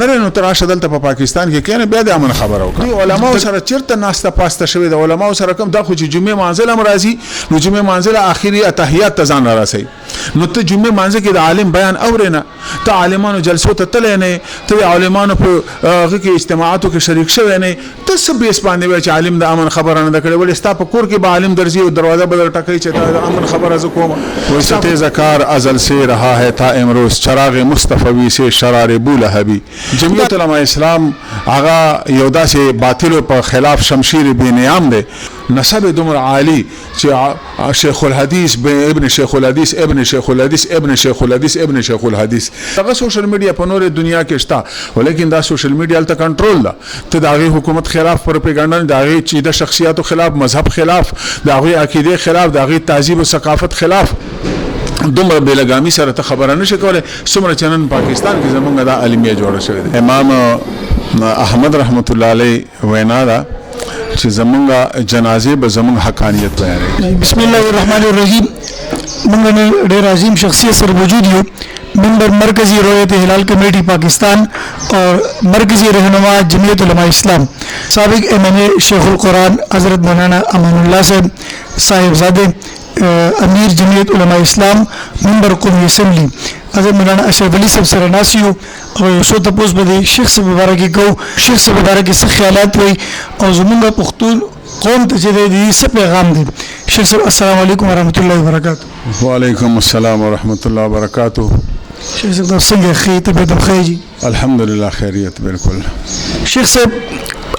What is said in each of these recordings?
نه نو تراشه دلته په پاکستان کې کینه بیا د امن خبره وکړه علماء سره چیرته ناسته پاسته شوی د علماء سره کوم دا خو چې جمعه منزل هم راځي نو جمعه منزل اخیری اتحیات ته ځان راسي نو ته جمعه منزل کې د عالم بیان اورینه ته عالمانو جلسو ته تلې نه ته عالمانو په هغه کې اجتماعاتو کې شریک شوی نه ته سب بیس باندې چې عالم د امن خبره نه کړي ولې ستا په کور کې به عالم درځي او دروازه بدل ټکای چې د امن خبره ز کوم وسته ذکر ازل سے رہا ہے تا امروز چراغ مصطفی سے شرار بولهبی جمعیت علماء اسلام آغا یودا سے باطل په خلاف شمشیر بے نیام دے نسب دمر عالی چې شیخ الحدیث ابن شیخ الحدیث ابن شیخ الحدیث ابن شیخ الحدیث ابن شیخ الحدیث هغه سوشل میډیا په نور دنیا کې شته ولیکن دا سوشل میډیا ته کنټرول ده ته د هغه حکومت خلاف پروپاګاندا د هغه چې د شخصیتو خلاف مذهب خلاف د هغه عقیده خلاف د هغه تهذیب او ثقافت خلاف دومره بیلګامی سره ته خبره نشي کولای څومره چنن پاکستان کې زمونږ د عالمیه جوړه شوې ده امام احمد رحمت الله علیه وینا دا چې زمونږ جنازه به زمونږ حقانیت بیانوي بسم الله الرحمن الرحیم موږ نه ډېر عظیم شخصیت سره موجود یو ممبر مرکزی رویت هلال کمیٹی پاکستان اور مرکزی رہنما جمعیت علماء اسلام سابق MNA شیخ القرآن حضرت مولانا امان اللہ صاحبزادے امیر جمعیت علماء اسلام ممبر قومی اسمبلی حضرت مولانا اشرف علی صاحب سره ناسیو او سو تپوس بده شیخ صاحب مبارکی کو شیخ صاحب مبارکی څه خیالات وي او زمونږ پښتون قوم ته چې دی څه پیغام دی شیخ صاحب السلام علیکم ورحمۃ اللہ وبرکاتہ وعلیکم السلام ورحمۃ اللہ وبرکاتہ شیخ صاحب څنګه خیر طبیعت خیر جی الحمدلله خیریت بالکل شیخ صاحب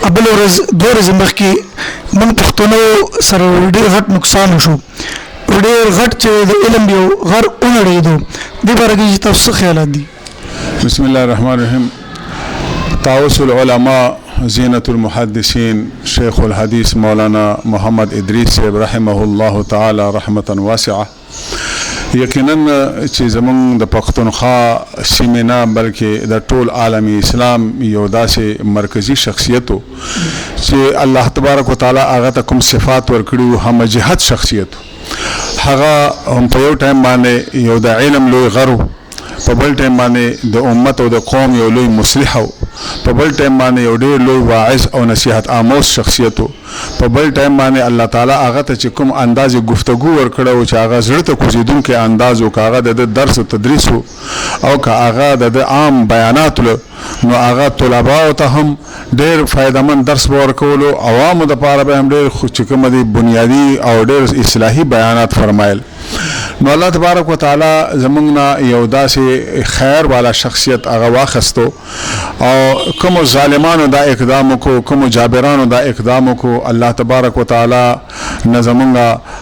ابل ورځ دوه ورځې مخکې موږ پښتنو سره ډېر غټ نقصان وشو ډېر غټ چې د علم یو غر اونړېدو دې باره کې تاسو خیالات دي بسم الله الرحمن الرحیم طاووس العلماء زینت المحدثین شیخ الحدیث مولانا محمد ادریس صاحب رحمه الله تعالی رحمتا واسعه یقینا چې زمونږ د پښتونخوا سیمه نه بلکې د ټول عالمي اسلام یو داسې مرکزی شخصیتو چې الله تبارک وتعالى هغه ته کوم صفات ورکړي هم جهت شخصیت هغه هم په یو ټایم باندې یو د علم لوی غرو په بل ټایم باندې د امت او د قوم یو لوی مصلح په بل ټایم باندې یو ډېر لوی واعظ او نصیحت آموز شخصیتو په بل ټایم باندې الله تعالی هغه ته چې کوم انداز گفتگو ورکړو چې هغه زړه ته کوزیدونکو انداز او هغه د درس او تدریس او هغه د عام بیانات نو هغه طلباء ته هم ډېر فائدمن درس ورکولو عوامو د پاره به هم ډېر چې کوم دي بنیادی او ډېر اصلاحي بیانات فرمایل نو الله تبارک وتعالى زمونږ یو داسې خیر والا شخصیت هغه واخستو او کوم ظالمانو دا اقدام کو کوم جابرانو دا اقدام کو الله تبارک وتعالى نظمونږ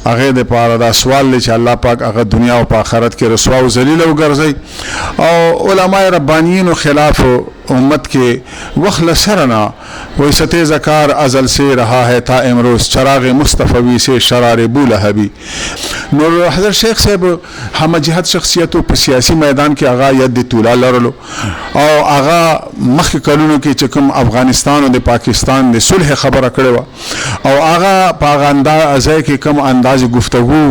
هغه د پاره دا سوال لې چې الله پاک هغه دنیا او آخرت کې رسوا او ذلیل او ګرځي او علماء ربانیین خلاف امت کے وخل سرنا ویست ذکار ازل سے رہا ہے تا امروز چراغ مصطفی سے شرار بولهبی نور حضرت شیخ صاحب هم جهت شخصیتو په سیاسی میدان کې آغا ید تولا لرلو او آغا مخ کلونو کې چکم افغانستان او د پاکستان د صلح خبره کړو او آغا په انداز کې کم انداز گفتگو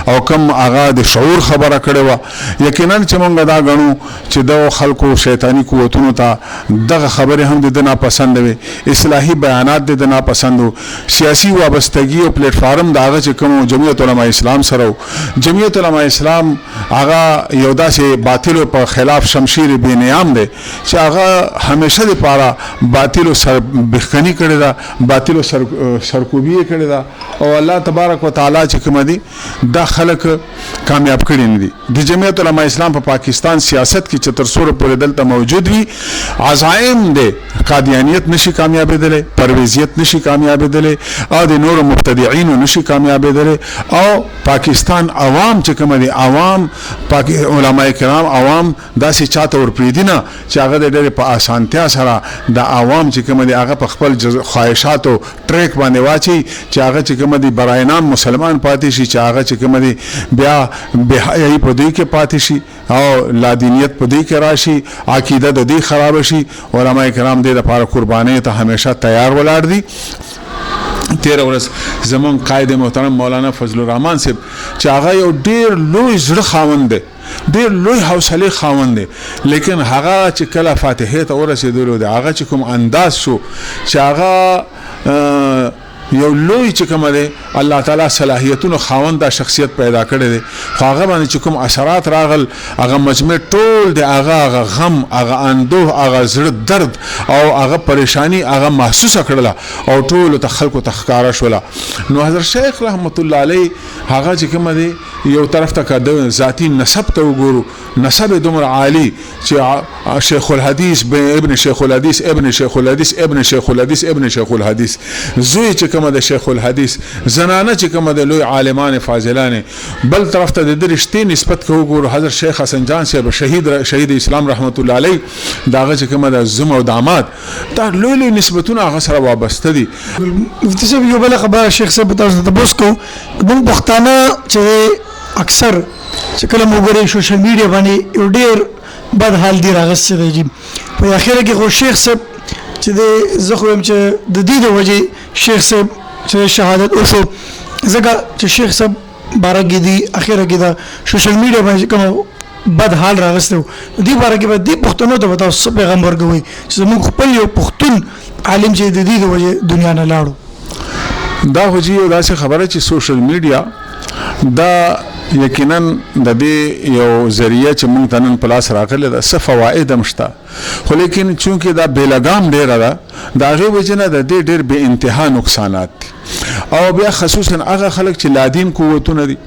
او کم آغا د شعور خبره کړو یقینا چې مونږ دا غنو چې د خلکو شیطانی قوتونو ته دغه خبره هم د نه پسند وي اصلاحي بیانات د نه پسندو سیاسي وابستګي او پلیټ فارم داغه چې کوم جمعیت علماء اسلام سره جمعیت علماء اسلام هغه یو داسې باطل په خلاف شمشیر بے نیام دی چې هغه همیشه د پاره باطل سر بخنی کړی دا باطل سرکوبي کړی دا او الله تبارک وتعالى چې کوم دي دا خلک کامیاب کړي نه دي د جمعیت علماء اسلام په پاکستان سیاست کې 400 پورې دلته موجود وي عزائم دے قادیانیت نشی کامیابی دلے پرویزیت نشی کامیابی دلے او د نور مبتدعین نشی کامیابی دلے او پاکستان عوام چکم دی عوام علماء کرام عوام داسی چاته ور پریدینا چې هغه د ډېر په اسانتیا سره د عوام چکم دی هغه په خپل خواهشات او ټریک باندې واچي چې هغه چکم دی براینام مسلمان پاتې شي چې هغه چکم دی بیا بهایي په دوی کې پاتې شي او لادینیت په دوی کې راشي عقیده د دې خراب شي علماء کرام دې لپاره قرباني ته همیشه تیار ولاړ دي تیر ورځ زمون قائد محترم مولانا فضل الرحمن صاحب چې هغه یو ډیر لوی زړه خاوند دی ډېر لوی حوصله خاوند دی لیکن هغه چې کله فاتحه ته ورسېدلو دی هغه چې کوم انداز شو چې هغه یو لوی چې کوم دی الله تعالی صلاحیتونو خاوند دا شخصیت پیدا کړی دی هغه باندې چې کوم اثرات راغل هغه مجمع ټول دی هغه غم هغه اندوه هغه زړه درد او هغه پریشانی هغه محسوسه کړله او ټول ته خلکو ته ښکارا شوله نو حضرت شیخ رحمت الله علیه هغه چې کوم دی یو طرف ته کده ذاتی نسب ته وګورو نسب دومره عالی چې شیخ الحدیث ابن شیخ الحدیث ابن شیخ الحدیث ابن شیخ الحدیث ابن شیخ الحدیث زوی چې کوم د شیخ الحدیث زنانه چې کوم د لوی عالمان فاضلان بل طرف ته د رښتې نسبت کو وګورو حضرت شیخ حسن جان صاحب شهید اسلام رحمت الله علیه داغه چې کوم د زوم او داماد دا لوی نسبتونه هغه سره وابسته دي مفتي صاحب یو بل خبره شیخ صاحب تاسو ته بوسکو موږ پښتانه چې اکثر چې کله موږ ګورو سوشل میډیا باندې یو ډېر بد حال دی راغسته دی جی په اخر کې خو شیخ صاحب چې د زه خو هم چې د دې د وجې شیخ صاحب چې شهادت وشو ځکه چې شیخ صاحب بارګې دی اخر کې دا سوشل میډیا باندې کوم بد حال راغسته دی بارګې به دی پښتنو ته تاسو پیغام ورکوي چې موږ خپل یو پښتون عالم چې د دې د وجې دنیا نه لاړو دا خو یو داسې خبره چې سوشل میډیا دا یقینا د دې یو ذریعہ چې موږ تنن پلاس راغله د څه فواید مشته خو لیکن چونکه دا بیلګام ډیره ده دا غي وجنه د دې ډیر به انتها نقصانات دي او بیا خصوصا هغه خلک چې لادین قوتونه دي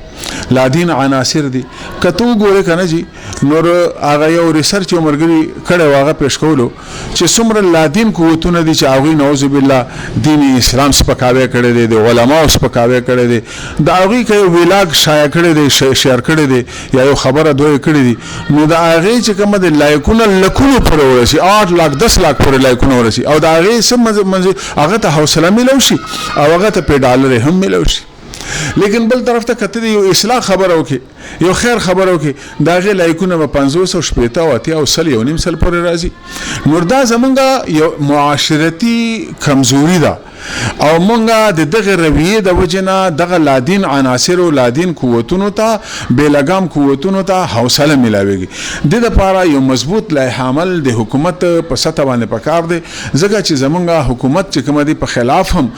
لادین عناصر دي کته ګوره کنه جی نور هغه یو ریسرچ عمرګری کړه واغه پیش کولو چې څومره لادین قوتونه دي چې هغه نعوذ بالله دین اسلام سپکاوي کړي دي د علماو سپکاوي کړي دي دا هغه کوي ویلاګ شایع کړي دي شیر کړي دي یا یو خبره دوی کړي دي نو دا هغه چې کوم د لایکونه لکونو پر ورسي 8 लाख 10 लाख پر لایکونه ورسي او دا هغه سم هغه ته حوصله ملو شي او هغه ته په ډالر هم ملو شي لیکن بل طرف ته کته یو اصلاح خبر او کې یو خیر خبر او کې دا غي لایکونه په 500 شپېته او اتیا او سل یو نیم سل پر راځي نور دا زمونږه یو معاشرتي کمزوري ده او مونږه د دغه رویه د وجنه دغه لادین عناصر او لادین قوتونو ته بیلګام قوتونو ته حوصله ملاويږي د لپاره یو مضبوط لایحه عمل د حکومت په سطح باندې پکار دی ځکه چې زمونږه حکومت چې کوم دی په خلاف هم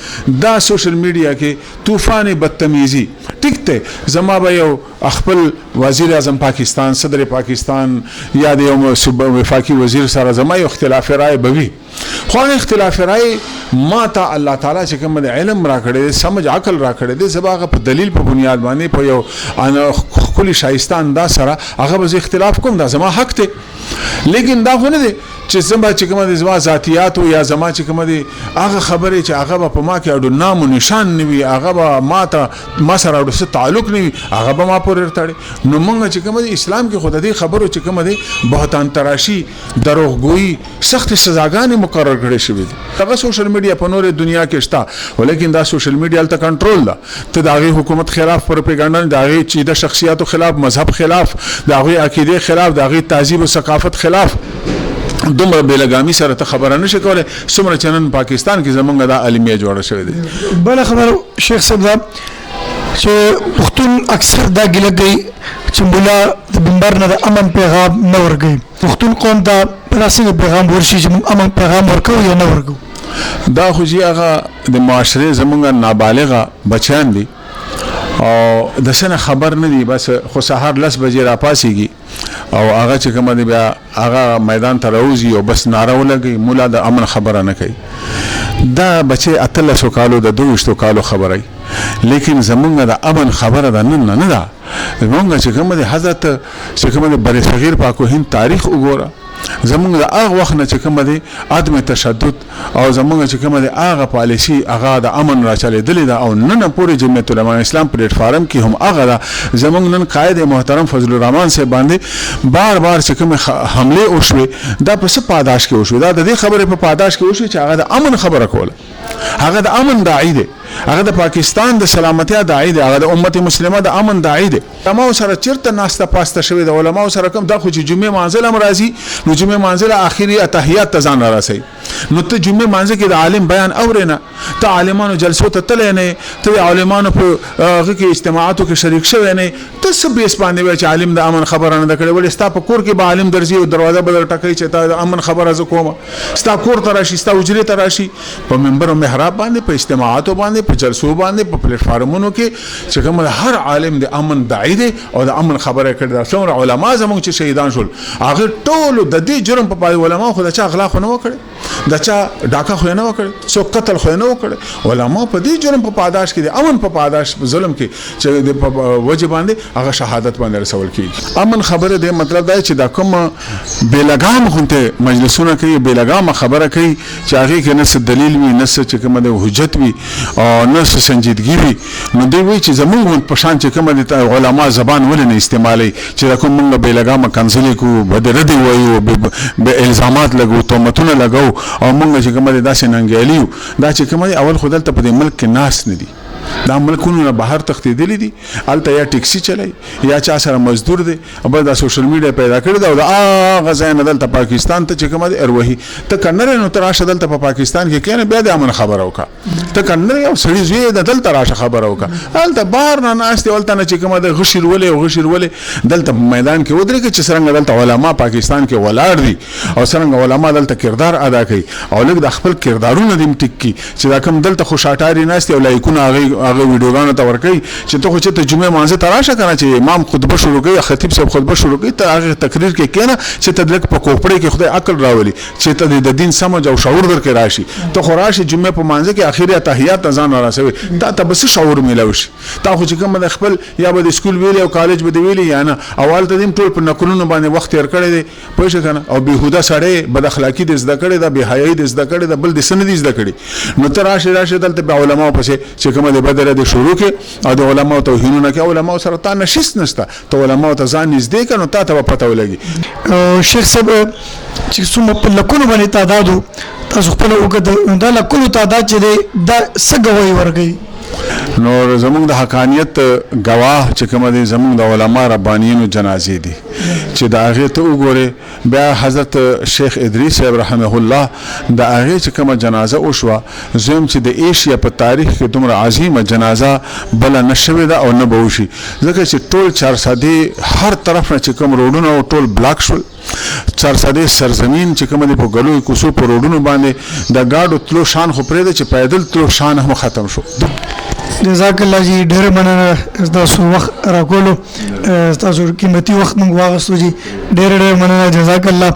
دا سوشل میډیا کې طوفان بدتمیزی ټیک ته زما به یو خپل وزیر اعظم پاکستان صدر پاکستان یا د یو وفاقي وزیر سره زما یو اختلاف رائے بوي خو اختلاف رائے ما ته الله تعالی چې کوم د علم را کړی سمج عقل را کړی دی زباغه په دلیل په بنیاد باندې په یو انا خپل شایستان دا سره هغه به اختلاف کوم دا زما حق ته لیکن دا خو نه دی چې زما چې کوم د زما ذاتيات او یا زما چې کوم دی هغه خبره چې هغه په ما کې اډو نام او نشان نیوي هغه به ما سره اډو څه تعلق نیوي هغه به ما پورې ورتړي نو موږ چې کوم دی اسلام کې خود دې خبرو چې کوم دی بهتان تراشی دروغګوئی سخت سزاګانې مقرر کړې شوې دي هغه سوشل میډیا په نور دنیا کې شته ولیکن دا سوشل میډیا ته کنټرول ده ته د هغه حکومت خلاف پروپاګاندا د هغه چې د شخصیتو خلاف مذهب خلاف د هغه عقیده خلاف د هغه تهذیب او ثقافت خلاف دومره بیلګامی سره ته خبره نشي کولای څومره چنن پاکستان کې زمونږ د عالمیه جوړه شوې ده بل خبر شیخ صاحب چې پښتون اکثر دا ګیله کوي چې مولا د منبر نه د امن پیغام نه ورګي پښتون قوم ته پراسنګ پیغام ورشي چې امن پیغام ورکو یا نه ورکو دا خو جی هغه د معاشره زمونږ نابالغه بچیان دي او د سنه خبر نه دي بس خو سحر لس بجې را پاسيږي او هغه چې کوم دی بیا هغه میدان ته راوځي او بس ناره ولګي مولا د امن خبره نه کوي دا بچي اتلسو کالو د 200 کالو خبره لیکن زمونږ د امن خبره ده نه ده زمونږ چې کوم دی حضرت چې کوم دی بر صغیر پاکو هند تاریخ وګوره زمونږ د هغه وخت نه چې کوم دی عدم تشدد او زمونږ چې کوم دی هغه پالیسی هغه د امن را چلېدلې ده او نن پورې جمعیت علماء اسلام پلیټ فارم کې هم هغه ده زمونږ نن قائد محترم فضل الرحمن سے باندې بار چې کوم حمله وشوي دا په څه پاداش کې وشوي دا د دې خبرې په پاداش کې وشوي چې هغه د امن خبره کوله هغه د امن داعی دی هغه د پاکستان د سلامتیا داعی دی هغه د امت مسلمه د امن داعی دی علماء سره چیرته ناسته پاسته شوی د علماء سره کوم د خو چې جمعه منزل هم راځي نو جمعه منزل اخیری اتحیات تزان راځي نو ته جمعه منزل کې د عالم بیان اورینه ته عالمانو جلسو ته تللی نه، ته عالمانو په هغه کې اجتماعاتو کې شریک شوی نه، ته څه بیس باندې وایې چې عالم د امن خبره نه ده کړې؟ ولې ستا په کور کې به عالم درځي او دروازه به در ټکوي چې تا د امن خبره زه کومه؟ ستا کور ته راشي، ستا حجرې ته راشي، په منبر او محراب باندې، په اجتماعاتو باندې، په جلسو باندې، په پلیټفارمونو کې چې کوم هر عالم د امن داعی دی او د امن خبره کړې ده. څومره علما زموږ چې شهیدان شول هغه ټولو د دې جرم په پای علما خو د چا اغلا خو نه وکړي، د چا ډاکه خو نه وکړي، څوک قتل خو نه وکړي. علما په دې جرم په پاداش کې د امن په پاداش په ظلم کې چې د وجه باندې هغه شهادت باندې رسول کیږي. امن خبره دی مطلب دا چې دا کوم بیلګام غونته مجلسونه کوي، بیلګام خبره کوي چې هغه کې نه څه دلیل وي، نه څه چې کوم د حجت وي او نه څه سنجیدګي وي، نو دوی وایي چې زموږ په شان چې کوم د علما زبان ولې نه استعمالي چې دا کوم موږ بیلګام کنځلې کو، بدردي وایو، به الزامات لګو، تهمتونه لګو او موږ چې کوم د داسې ننګیالیو دا چې کوم اول خو دلته په دې ملک کې ناس نه دي، دا ملکونو نه بهر تښتېدلي دي، هلته یا ټیکسي چلای یا چا سره مزدور دی او بس دا سوشل میډیا پیدا کړې ده او د هغه ځای نه دلته پاکستان ته چې کومه دی اروهي ته کنر نو ته راشه دلته په پاکستان کې کینې بیا د امن خبره وکړه، ته کنر یو سړي زوی د دلته راشه خبره وکړه، هلته بهر نه ناست دی، هلته نه چې کومه د غشر ولې او غشر ولې دلته په میدان کې ودرېږي چې څرنګه دلته علما پاکستان کې ولاړ دي او څرنګه علما دلته کردار ادا کوي او لږ د خپل کردارونه دې ټیک کړي چې دا کوم دلته خو شاټاري ناست او لایکونه هغه ویډیوګانو ته ورکوي چې ته خو چې ته جمعې مانځه ته راشه که نه چې امام خطبه شروع کوي، خطیب صاحب خطبه شروع کوي، ته هغې تقریر کې کښېنه چې ته لږ په کوپړې کې خدای عقل راولي چې ته د دین سمج او شعور در کې راشي. ته خو راشي جمعې په مانځه کې اخري تحیات ته ځان رارسوي، تا ته به څه شعور میلاو شي؟ تا خو چې کوم د خپل یا به د سکول ویلي او کالج به د ویلي یا نه، او هلته دې ټول په نکلونو باندې وخت تېر کړی دی، پوه شوې که نه، او بېهوده سړی بد اخلاقي دې زده کړې ده، بې حیایي دې زده کړې ده، بل دې څه نه دي زده کړي. نو ته راشې دلته بیا علماو پسې چې کومه د بدره دې شروع کې او د علماو توهینونه کې، علماو سره تا نشست نشته، ته علماو ته ځان نږدې کړه نو تا ته به پته ولګي. شیخ صاحب چې څومره په لکونو باندې تعداد تاسو خپل وکړه، دا لکونو تعداد چې دی دا څه ګواهي ورکوي؟ نو زمونږ د حقانیت گواه چې کومه دی زمونږ د علما ربانیینو جنازې دي چې د هغې ته وګورې. بیا حضرت شیخ ادریس صاحب رحمه الله د هغې چې کومه جنازه وشوه، زم چې د ایشیا په تاریخ کې دومره عظیمه جنازه بله نه شوې ده او نه به وشي، ځکه چې ټول چارسدې هر طرف نه چې کوم روډونه او ټول بلاک شول، چارسدې سرزمین چې کومه دی په ګلو کوڅو په روډونو باندې د ګاډو تلو شان خو پرېږده چې پیدل تلو شان هم ختم شو. جزاک الله جی، ډېره مننه ستاسو وخت راکولو، ستاسو قیمتي وخت موږ واغستو جی، ډېره مننه، جزاک الله.